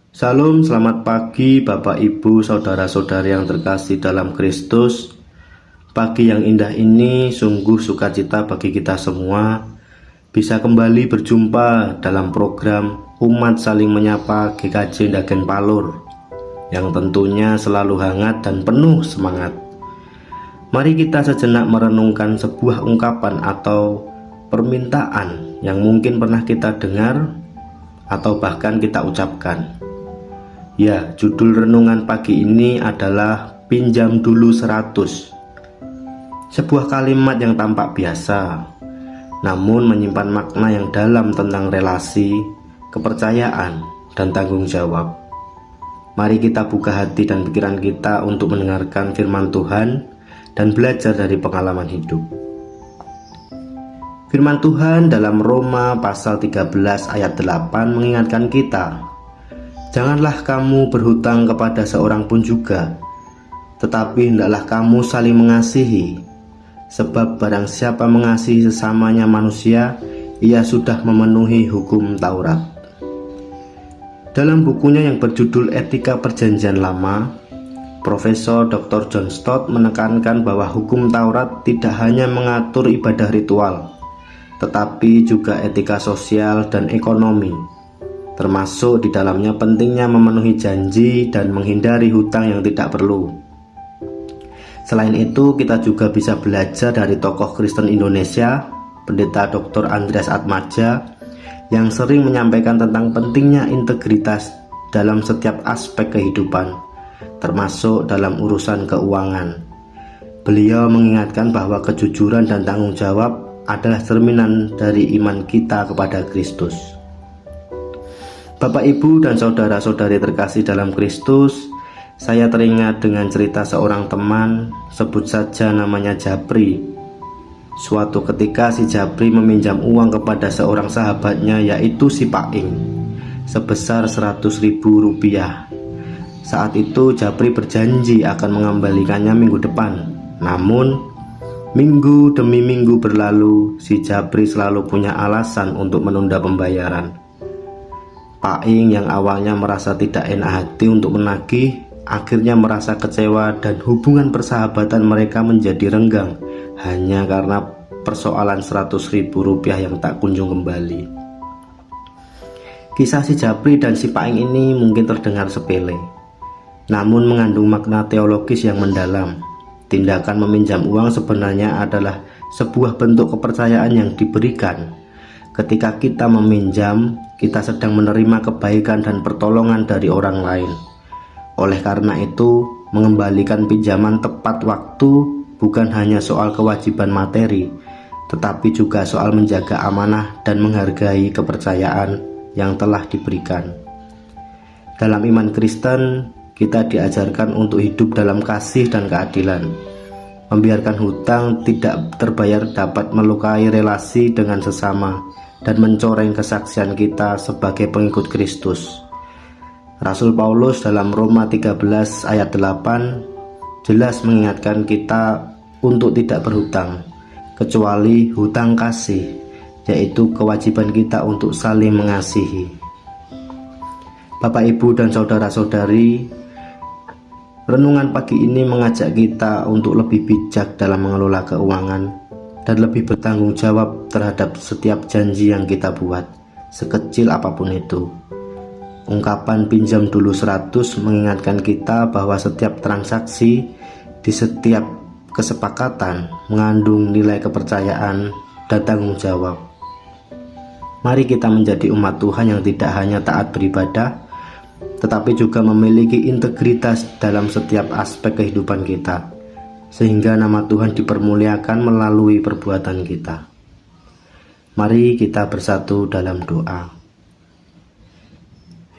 Salam, selamat pagi Bapak Ibu, saudara-saudari yang terkasih dalam Kristus. Pagi yang indah ini sungguh sukacita bagi kita semua bisa kembali berjumpa dalam program Umat Saling Menyapa GKJ Ndagen Palur yang tentunya selalu hangat dan penuh semangat. Mari kita sejenak merenungkan sebuah ungkapan atau permintaan yang mungkin pernah kita dengar atau bahkan kita ucapkan. Ya, judul renungan pagi ini adalah pinjam dulu 100. Sebuah kalimat yang tampak biasa, namun menyimpan makna yang dalam tentang relasi, kepercayaan, dan tanggung jawab. Mari kita buka hati dan pikiran kita untuk mendengarkan firman Tuhan dan belajar dari pengalaman hidup. Firman Tuhan dalam Roma pasal 13 ayat 8 mengingatkan kita, janganlah kamu berhutang kepada seorang pun juga, tetapi hendaklah kamu saling mengasihi, sebab barang siapa mengasihi sesamanya manusia, ia sudah memenuhi hukum Taurat. Dalam bukunya yang berjudul Etika Perjanjian Lama, Profesor Dr. John Stott menekankan bahwa hukum Taurat tidak hanya mengatur ibadah ritual, tetapi juga etika sosial dan ekonomi, termasuk di dalamnya pentingnya memenuhi janji dan menghindari hutang yang tidak perlu. Selain itu, kita juga bisa belajar dari tokoh Kristen Indonesia, Pendeta Dr. Andreas Atmaja, yang sering menyampaikan tentang pentingnya integritas dalam setiap aspek kehidupan, termasuk dalam urusan keuangan. Beliau mengingatkan bahwa kejujuran dan tanggung jawab adalah cerminan dari iman kita kepada Kristus. Bapak, Ibu, dan saudara-saudari terkasih dalam Kristus, saya teringat dengan cerita seorang teman, sebut saja namanya Japri. Suatu ketika si Japri meminjam uang kepada seorang sahabatnya, yaitu si Paing, sebesar 100.000 rupiah. Saat itu Japri berjanji akan mengembalikannya minggu depan. Namun minggu demi minggu berlalu, si Japri selalu punya alasan untuk menunda pembayaran. Paing yang awalnya merasa tidak enak hati untuk menagih, akhirnya merasa kecewa dan hubungan persahabatan mereka menjadi renggang hanya karena persoalan 100.000 rupiah yang tak kunjung kembali. Kisah si Japri dan si Paing ini mungkin terdengar sepele, namun mengandung makna teologis yang mendalam. Tindakan meminjam uang sebenarnya adalah sebuah bentuk kepercayaan yang diberikan. Ketika kita meminjam, kita sedang menerima kebaikan dan pertolongan dari orang lain. Oleh karena itu, mengembalikan pinjaman tepat waktu bukan hanya soal kewajiban materi, tetapi juga soal menjaga amanah dan menghargai kepercayaan yang telah diberikan. Dalam iman Kristen, kita diajarkan untuk hidup dalam kasih dan keadilan. Membiarkan hutang tidak terbayar dapat melukai relasi dengan sesama dan mencoreng kesaksian kita sebagai pengikut Kristus. Rasul Paulus dalam Roma 13 ayat 8 jelas mengingatkan kita untuk tidak berhutang, kecuali hutang kasih, yaitu kewajiban kita untuk saling mengasihi. Bapak, Ibu, dan saudara-saudari, renungan pagi ini mengajak kita untuk lebih bijak dalam mengelola keuangan dan lebih bertanggung jawab terhadap setiap janji yang kita buat, sekecil apapun itu. Ungkapan pinjam dulu 100 mengingatkan kita bahwa setiap transaksi di setiap kesepakatan mengandung nilai kepercayaan dan tanggung jawab. Mari kita menjadi umat Tuhan yang tidak hanya taat beribadah, tetapi juga memiliki integritas dalam setiap aspek kehidupan kita, sehingga nama Tuhan dipermuliakan melalui perbuatan kita. Mari kita bersatu dalam doa.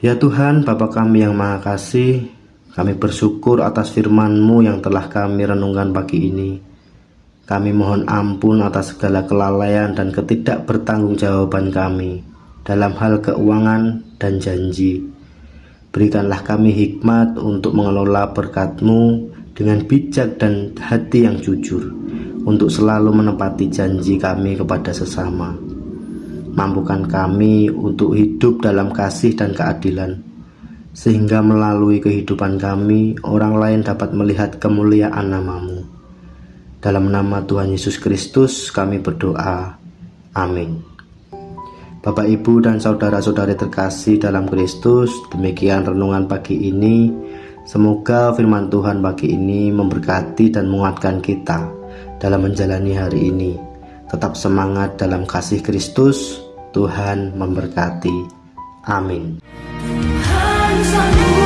Ya Tuhan, Bapa kami yang Maha Kasih, kami bersyukur atas firman-Mu yang telah kami renungkan pagi ini. Kami mohon ampun atas segala kelalaian dan ketidakbertanggungjawaban kami dalam hal keuangan dan janji. Berikanlah kami hikmat untuk mengelola berkat-Mu dengan bijak dan hati yang jujur, untuk selalu menepati janji kami kepada sesama. Mampukan kami untuk hidup dalam kasih dan keadilan, sehingga melalui kehidupan kami, orang lain dapat melihat kemuliaan nama-Mu. Dalam nama Tuhan Yesus Kristus kami berdoa. Amin. Bapak, Ibu, dan saudara-saudari terkasih dalam Kristus, demikian renungan pagi ini. Semoga firman Tuhan pagi ini memberkati dan menguatkan kita dalam menjalani hari ini. Tetap semangat dalam kasih Kristus. Tuhan memberkati. Amin. Tuhan